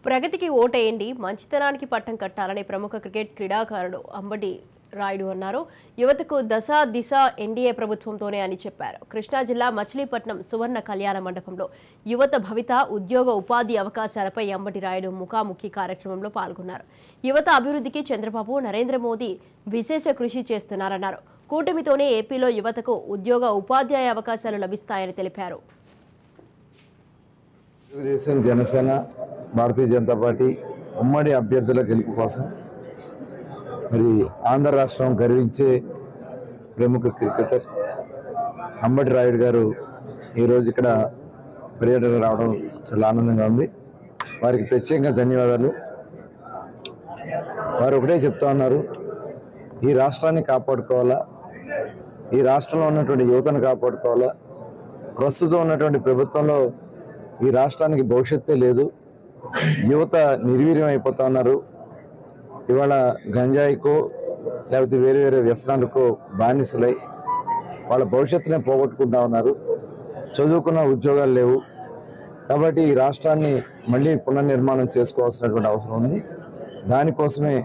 ప్రగతికి ఓటేయండి, మంచితనానికి పట్టం కట్టాలని ప్రముఖ క్రీడాకారుడు అంబటి రాయుడు అన్నారు. యువతకు దశ దిశ ఎన్డీఏ ప్రభుత్వంతోనే అని చెప్పారు. కృష్ణా జిల్లా మచిలీపట్నం సువర్ణ కళ్యాణ మండపంలో యువత భవిత ఉద్యోగ ఉపాధి అవకాశాలపై అంబటి రాయుడు ముఖాముఖి కార్యక్రమంలో పాల్గొన్నారు. యువత అభివృద్ధికి చంద్రబాబు, నరేంద్ర మోదీ విశేష కృషి చేస్తున్నారన్నారు. కూటమితోనే ఏపీలో యువతకు ఉద్యోగ ఉపాధ్యాయ అవకాశాలు లభిస్తాయని తెలిపారు. తెలుగుదేశం, జనసేన, భారతీయ జనతా పార్టీ ఉమ్మడి అభ్యర్థుల గెలుపు కోసం మరి ఆంధ్ర రాష్ట్రం గర్వించే ప్రముఖ క్రికెటర్ అంబటి రాయుడు గారు ఈరోజు ఇక్కడ పర్యటన రావడం చాలా ఆనందంగా ఉంది. వారికి ప్రత్యేకంగా ధన్యవాదాలు. వారు ఒకటే చెప్తా ఉన్నారు, ఈ రాష్ట్రాన్ని కాపాడుకోవాలా, ఈ రాష్ట్రంలో ఉన్నటువంటి యువతను కాపాడుకోవాలా. ప్రస్తుతం ఉన్నటువంటి ప్రభుత్వంలో ఈ రాష్ట్రానికి భవిష్యత్తే లేదు, యువత నిర్వీర్యం అయిపోతా ఉన్నారు. ఇవాళ గంజాయికో లేకపోతే వేరే వేరే వ్యసనాలకో బానిసలై వాళ్ళ భవిష్యత్తునే పోగొట్టుకుంటా ఉన్నారు. చదువుకున్న ఉద్యోగాలు లేవు. కాబట్టి ఈ రాష్ట్రాన్ని మళ్ళీ పునర్నిర్మాణం చేసుకోవాల్సినటువంటి అవసరం ఉంది. దానికోసమే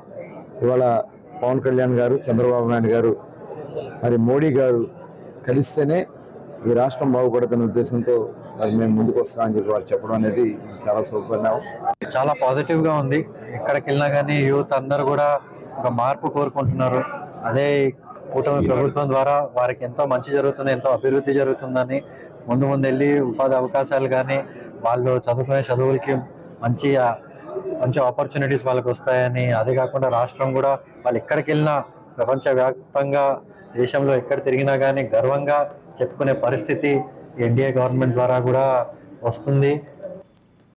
ఇవాళ పవన్ కళ్యాణ్ గారు, చంద్రబాబు నాయుడు గారు, మరి మోడీ గారు కలిస్తేనే ఈ రాష్ట్రం బాగుపడుతున్న ఉద్దేశంతో మరి మేము ముందుకు వస్తామని చెప్పి వారు చెప్పడం అనేది చాలా శుభపరిణామం. చాలా పాజిటివ్గా ఉంది. ఎక్కడికి వెళ్ళినా కానీ యూత్ అందరూ కూడా ఒక మార్పు కోరుకుంటున్నారు. అదే కూటమి ప్రభుత్వం ద్వారా వారికి ఎంతో మంచి జరుగుతుంది, ఎంతో అభివృద్ధి జరుగుతుందని ముందు వెళ్ళి ఉపాధి అవకాశాలు కానీ వాళ్ళు చదువుకునే చదువులకి మంచి ఆపర్చునిటీస్ వాళ్ళకి వస్తాయని, అదే కాకుండా రాష్ట్రం కూడా వాళ్ళు ఎక్కడికి వెళ్ళినా ప్రపంచవ్యాప్తంగా దేశంలో ఎక్కడ తిరిగినా కానీ గర్వంగా చెప్పుకునే పరిస్థితి ఎన్డీఏ గవర్నమెంట్ ద్వారా కూడా వస్తుంది.